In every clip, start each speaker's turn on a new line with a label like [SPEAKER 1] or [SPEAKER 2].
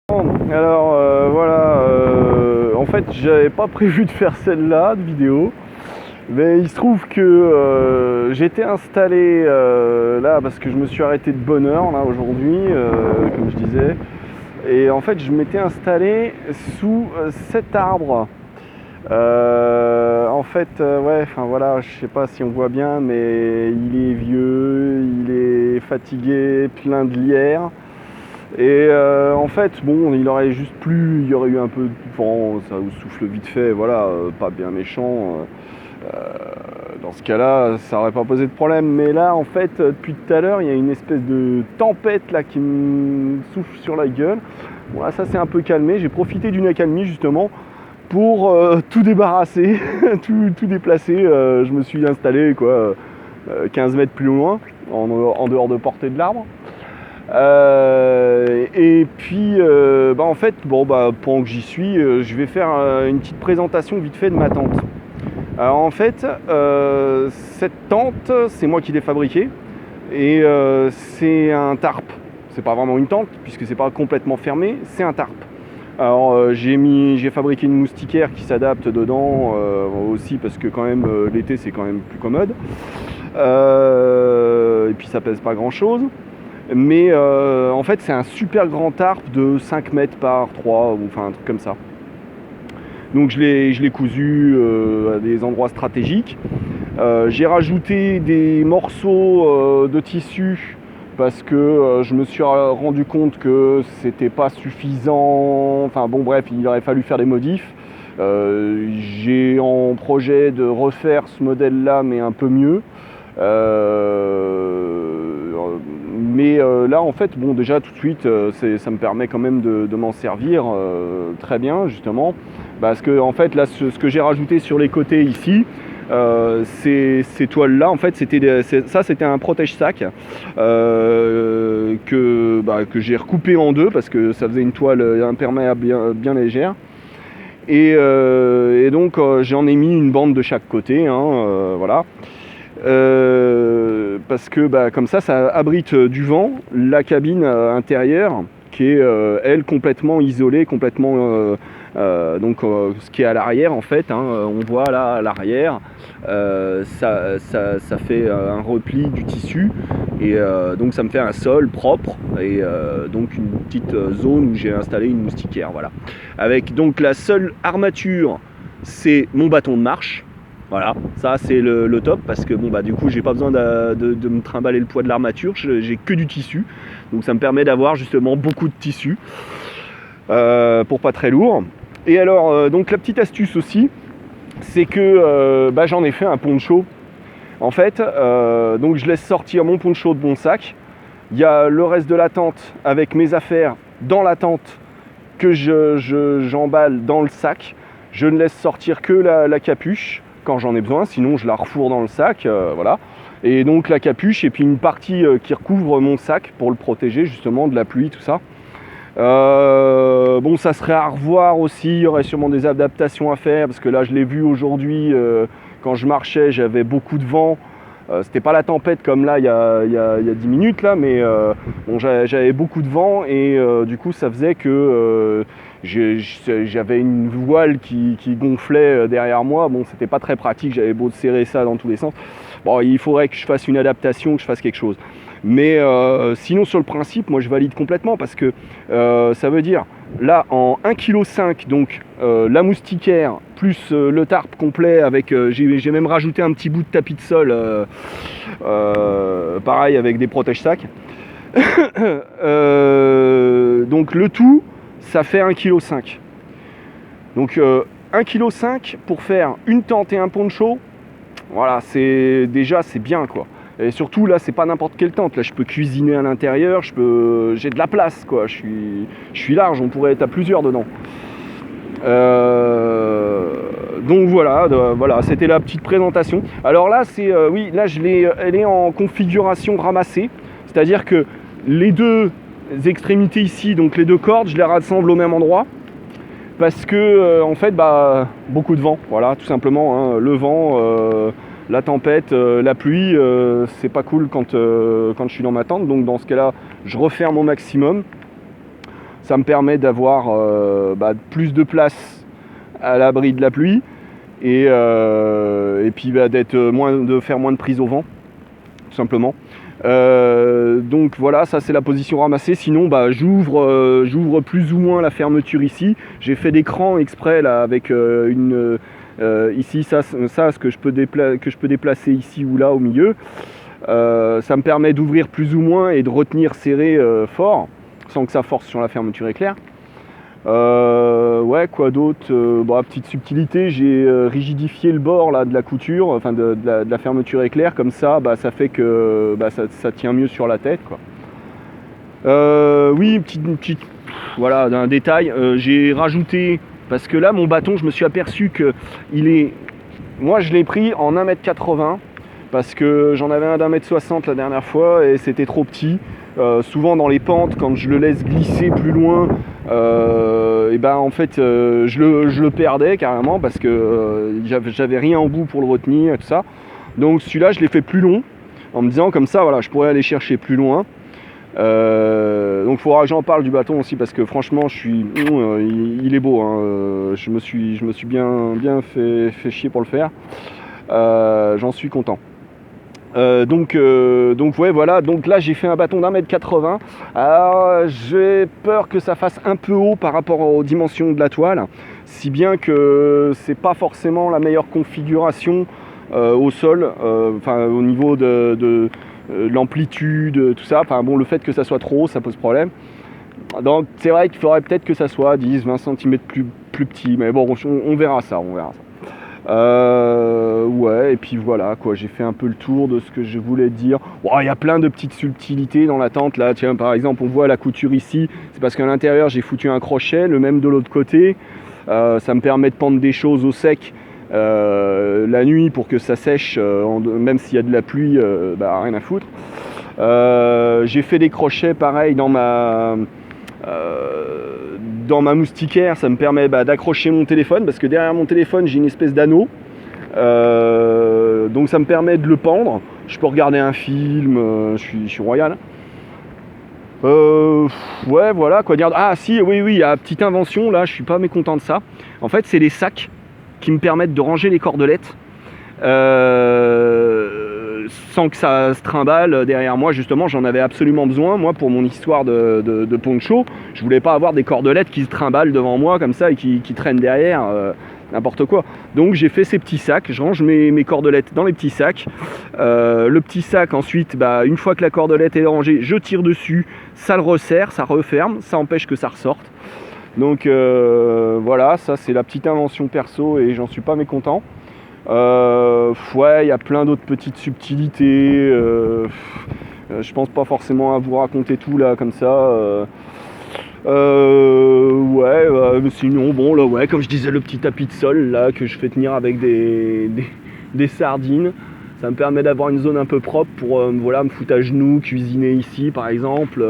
[SPEAKER 1] Alors voilà, en fait j'avais pas prévu de faire celle-là de vidéo, mais il se trouve que j'étais installé là parce que je me suis arrêté de bonne heure là aujourd'hui, comme je disais, et en fait je m'étais installé sous cet arbre. En fait, ouais, enfin voilà, je sais pas si on voit bien, mais il est vieux, il est fatigué, plein de lierre. Et en fait, bon, il aurait juste plu, il y aurait eu un peu de vent, ça vous souffle vite fait, voilà, pas bien méchant. Dans ce cas-là, ça aurait pas posé de problème. Mais là, en fait, depuis tout à l'heure, il y a une espèce de tempête là qui me souffle sur la gueule. Bon, là, ça s'est un peu calmé. J'ai profité d'une accalmie justement pour tout débarrasser, tout déplacer. Je me suis installé quoi, 15 mètres plus loin, en dehors de portée de l'arbre. Et puis, en fait, pendant que j'y suis, je vais faire une petite présentation vite fait de ma tente. Alors en fait, cette tente, c'est moi qui l'ai fabriquée et c'est un tarp. C'est pas vraiment une tente puisque c'est pas complètement fermé, c'est un tarp. Alors j'ai fabriqué une moustiquaire qui s'adapte dedans aussi parce que quand même l'été c'est quand même plus commode. Et puis ça pèse pas grand chose. Mais en fait c'est un super grand tarp de 5 mètres par 3, ou enfin un truc comme ça. Donc je l'ai cousu à des endroits stratégiques. J'ai rajouté des morceaux de tissu parce que je me suis rendu compte que c'était pas suffisant. Enfin bon bref, il aurait fallu faire des modifs. J'ai en projet de refaire ce modèle là mais un peu mieux. Mais là en fait bon déjà tout de suite ça me permet quand même de m'en servir très bien justement parce que en fait là ce que j'ai rajouté sur les côtés ici, ces toiles là en fait c'était un protège-sac que j'ai recoupé en deux parce que ça faisait une toile imperméable bien légère. Et donc j'en ai mis une bande de chaque côté, voilà. Parce que comme ça abrite du vent la cabine intérieure qui est elle complètement isolée, complètement donc ce qui est à l'arrière en fait, on voit là à l'arrière ça fait un repli du tissu et donc ça me fait un sol propre et donc une petite zone où j'ai installé une moustiquaire, voilà, avec donc la seule armature c'est mon bâton de marche. Voilà, ça c'est le top parce que du coup j'ai pas besoin de me trimballer le poids de l'armature, j'ai que du tissu, donc ça me permet d'avoir justement beaucoup de tissu pour pas très lourd. Et alors donc la petite astuce aussi, c'est que j'en ai fait un poncho. En fait, donc je laisse sortir mon poncho de mon sac, il y a le reste de la tente avec mes affaires dans la tente que j'emballe dans le sac, je ne laisse sortir que la capuche quand j'en ai besoin, sinon je la refourre dans le sac, voilà. Et donc la capuche et puis une partie qui recouvre mon sac pour le protéger justement de la pluie, tout ça. Bon, ça serait à revoir aussi, il y aurait sûrement des adaptations à faire, parce que là je l'ai vu aujourd'hui, quand je marchais, j'avais beaucoup de vent. C'était pas la tempête comme là il y a 10 minutes là, mais bon, j'avais beaucoup de vent et du coup ça faisait que j'avais une voile qui gonflait derrière moi. Bon, c'était pas très pratique, j'avais beau serrer ça dans tous les sens. Bon, il faudrait que je fasse une adaptation, que je fasse quelque chose. Mais sinon sur le principe, moi je valide complètement parce que ça veut dire là en 1,5 kg, donc la moustiquaire plus le tarp complet avec j'ai même rajouté un petit bout de tapis de sol pareil avec des protège-sacs. Donc le tout ça fait 1,5 kg. Donc 1,5 kg pour faire une tente et un poncho, voilà, c'est bien quoi. Et surtout là c'est pas n'importe quelle tente, là je peux cuisiner à l'intérieur, j'ai de la place quoi, je suis large, on pourrait être à plusieurs dedans. Donc voilà, c'était la petite présentation. Alors là oui, là elle est en configuration ramassée, c'est-à-dire que les deux extrémités ici, donc les deux cordes, je les rassemble au même endroit parce que en fait beaucoup de vent, voilà, tout simplement, le vent, la tempête, la pluie, c'est pas cool quand je suis dans ma tente. Donc dans ce cas là je referme au maximum. Ça me permet d'avoir plus de place à l'abri de la pluie et puis de faire moins de prise au vent, tout simplement. Donc voilà, ça c'est la position ramassée. Sinon j'ouvre plus ou moins la fermeture ici. J'ai fait des crans exprès là avec ici ce que je peux déplacer ici ou là au milieu. Ça me permet d'ouvrir plus ou moins et de retenir serré fort sans que ça force sur la fermeture éclair. Ouais, quoi d'autre, petite subtilité, j'ai rigidifié le bord là, de la couture, enfin de la fermeture éclair, comme ça, ça fait que ça tient mieux sur la tête, quoi. Oui, voilà, un détail, j'ai rajouté, parce que là mon bâton, je me suis aperçu que moi je l'ai pris en 1m80, parce que j'en avais un d'1m60 la dernière fois et c'était trop petit. Souvent dans les pentes, quand je le laisse glisser plus loin, en fait je le perdais carrément parce que j'avais rien au bout pour le retenir et tout ça. Donc celui-là je l'ai fait plus long en me disant comme ça voilà, je pourrais aller chercher plus loin. Donc il faudra que j'en parle du bâton aussi parce que franchement il est beau, hein. Je me suis bien fait chier pour le faire. J'en suis content. Donc ouais, voilà, donc là j'ai fait un bâton d'1m80. Alors j'ai peur que ça fasse un peu haut par rapport aux dimensions de la toile, si bien que c'est pas forcément la meilleure configuration au sol, au niveau de l'amplitude, tout ça. Enfin bon, le fait que ça soit trop haut, ça pose problème. Donc c'est vrai qu'il faudrait peut-être que ça soit 10-20 cm plus petit, mais bon, on verra ça. Ouais, et puis voilà quoi, j'ai fait un peu le tour de ce que je voulais dire. Il y a plein de petites subtilités dans la tente là. Tiens, par exemple, on voit la couture ici, c'est parce qu'à l'intérieur j'ai foutu un crochet, le même de l'autre côté. Ça me permet de pendre des choses au sec la nuit pour que ça sèche, même s'il y a de la pluie, rien à foutre. J'ai fait des crochets pareil dans ma moustiquaire, ça me permet d'accrocher mon téléphone parce que derrière mon téléphone j'ai une espèce d'anneau, donc ça me permet de le pendre. Je peux regarder un film, je suis royal. Ouais, voilà quoi dire. Ah si, oui, il y a une petite invention là, je suis pas mécontent de ça. En fait, c'est des sacs qui me permettent de ranger les cordelettes sans que ça se trimballe derrière moi. Justement, j'en avais absolument besoin, moi, pour mon histoire de poncho. Je voulais pas avoir des cordelettes qui se trimballent devant moi comme ça et qui traînent derrière, n'importe quoi. Donc j'ai fait ces petits sacs, je range mes cordelettes dans les petits sacs. Le petit sac ensuite, une fois que la cordelette est rangée, je tire dessus, ça le resserre, ça referme, ça empêche que ça ressorte. Donc voilà, ça c'est la petite invention perso et j'en suis pas mécontent. Ouais, il y a plein d'autres petites subtilités. Je pense pas forcément à vous raconter tout là comme ça. Mais sinon bon là, ouais, comme je disais, le petit tapis de sol là que je fais tenir avec des sardines, ça me permet d'avoir une zone un peu propre pour me foutre à genoux, cuisiner ici par exemple,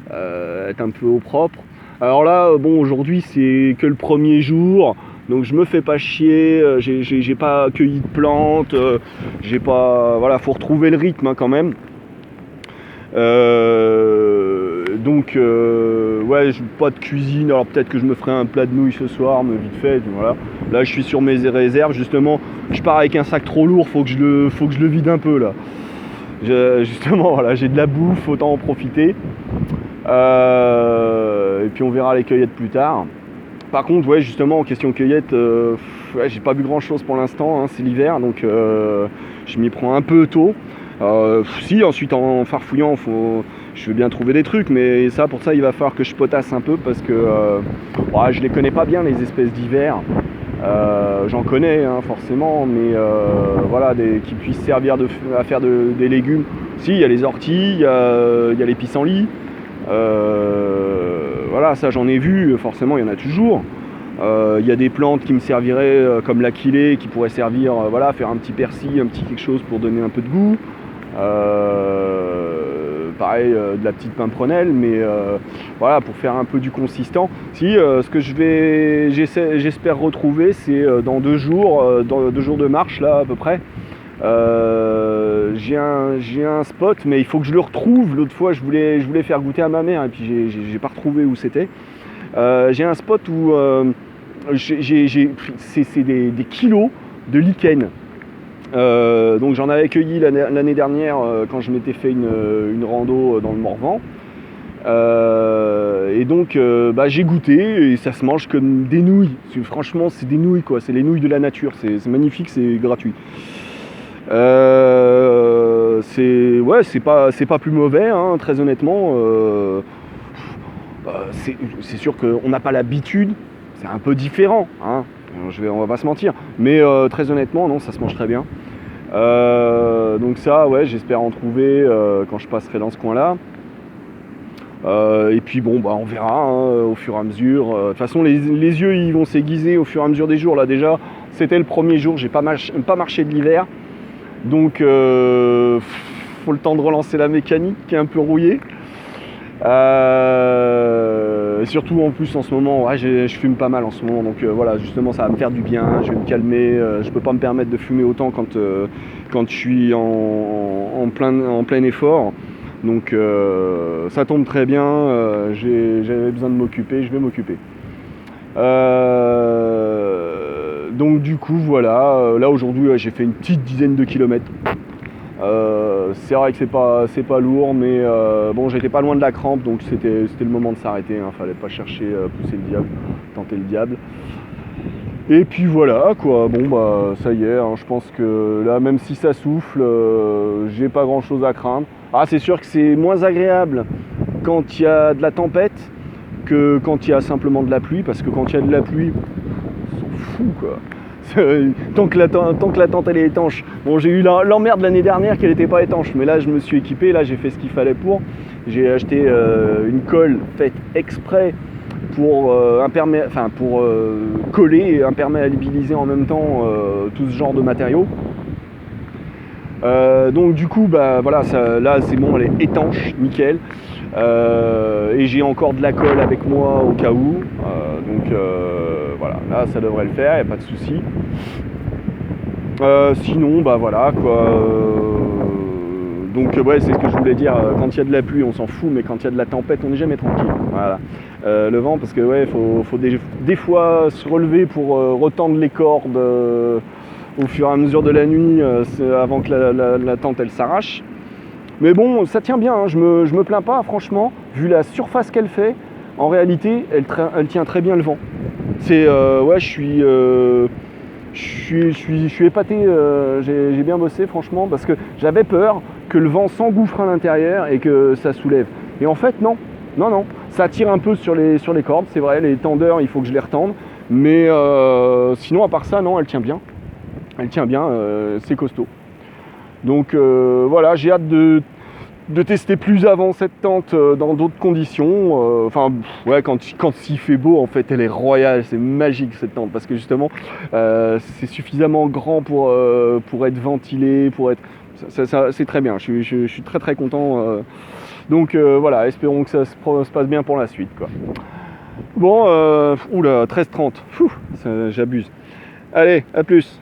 [SPEAKER 1] être un peu au propre. Alors là, aujourd'hui c'est que le premier jour, donc je me fais pas chier, j'ai pas cueilli de plantes, faut retrouver le rythme quand même. Ouais, pas de cuisine, alors peut-être que je me ferai un plat de nouilles ce soir, mais vite fait, voilà. Là je suis sur mes réserves, justement, je pars avec un sac trop lourd, faut que je le vide un peu là. Justement, voilà, j'ai de la bouffe, autant en profiter. Et puis on verra les cueillettes plus tard. Par contre, ouais, justement, en question cueillette, j'ai pas vu grand chose pour l'instant, hein, c'est l'hiver, donc je m'y prends un peu tôt. Si, ensuite en farfouillant, je veux bien trouver des trucs, mais pour ça il va falloir que je potasse un peu parce que je les connais pas bien les espèces d'hiver. J'en connais hein, forcément, mais qui puissent servir à faire des légumes. Si, il y a les orties, il y a les pissenlits. Voilà, ça j'en ai vu, forcément il y en a toujours. Il y a des plantes qui me serviraient comme l'achillée, qui pourraient servir, faire un petit persil, un petit quelque chose pour donner un peu de goût. Pareil, de la petite pimprenelle, mais pour faire un peu du consistant. Ce que j'espère retrouver, c'est dans 2 jours, 2 jours de marche là à peu près. J'ai un spot, mais il faut que je le retrouve. L'autre fois, je voulais faire goûter à ma mère, et puis j'ai pas retrouvé où c'était. J'ai un spot où c'est des kilos de lichen. Donc j'en avais cueilli l'année dernière quand je m'étais fait une rando dans le Morvan. Et donc j'ai goûté et ça se mange comme des nouilles. Franchement, c'est des nouilles quoi, c'est les nouilles de la nature, c'est magnifique, c'est gratuit. C'est pas plus mauvais, hein, très honnêtement. C'est sûr qu'on n'a pas l'habitude, c'est un peu différent, hein, on va pas se mentir, mais très honnêtement, non, ça se mange très bien. Donc ça, ouais, j'espère en trouver quand je passerai dans ce coin-là. Et puis bon, on verra hein, au fur et à mesure. De toute façon, les yeux ils vont s'aiguiser au fur et à mesure des jours. Là déjà, c'était le premier jour, j'ai pas marché de l'hiver, donc faut le temps de relancer la mécanique qui est un peu rouillée. Et surtout en plus en ce moment, ouais, je fume pas mal en ce moment, donc voilà, justement ça va me faire du bien, je vais me calmer. Je peux pas me permettre de fumer autant quand je suis en plein effort. Donc ça tombe très bien, j'avais besoin de m'occuper, je vais m'occuper. Donc du coup voilà, là aujourd'hui j'ai fait une petite dizaine de kilomètres. C'est vrai que c'est pas lourd, mais bon, j'étais pas loin de la crampe, donc c'était le moment de s'arrêter, hein, fallait pas chercher pousser le diable, tenter le diable. Et puis voilà quoi, bon ça y est, hein, je pense que là même si ça souffle, j'ai pas grand chose à craindre. Ah, c'est sûr que c'est moins agréable quand il y a de la tempête que quand il y a simplement de la pluie, parce que quand il y a de la pluie, on s'en fout quoi. Tant que la tente elle est étanche. Bon, j'ai eu l'emmerde l'année dernière qu'elle n'était pas étanche, mais là je me suis équipé, là j'ai fait ce qu'il fallait pour. J'ai acheté une colle faite exprès pour coller et imperméabiliser en même temps tout ce genre de matériaux. Donc du coup voilà, là c'est bon, elle est étanche, nickel. Et j'ai encore de la colle avec moi au cas où. Donc voilà, là ça devrait le faire, il n'y a pas de souci. Sinon voilà quoi. Donc ouais, c'est ce que je voulais dire. Quand il y a de la pluie on s'en fout, mais quand il y a de la tempête on n'est jamais tranquille. Voilà. Le vent, parce que ouais, faut des fois se relever pour retendre les cordes au fur et à mesure de la nuit avant que la tente elle s'arrache. Mais bon, ça tient bien, hein, je me plains pas, franchement, vu la surface qu'elle fait, en réalité, elle tient très bien le vent. C'est ouais, je suis épaté, j'ai bien bossé franchement, parce que j'avais peur que le vent s'engouffre à l'intérieur et que ça soulève. Et en fait non, ça tire un peu sur les cordes, c'est vrai, les tendeurs il faut que je les retende, mais sinon à part ça non, elle tient bien, c'est costaud. Donc voilà, j'ai hâte de tester plus avant cette tente dans d'autres conditions. Ouais, quand il fait beau, en fait, elle est royale, c'est magique cette tente, parce que justement, c'est suffisamment grand pour être ventilé, c'est très bien. Je suis très très content. Donc voilà, espérons que ça se passe bien pour la suite, quoi. Bon, oula, 13h30, j'abuse. Allez, à plus.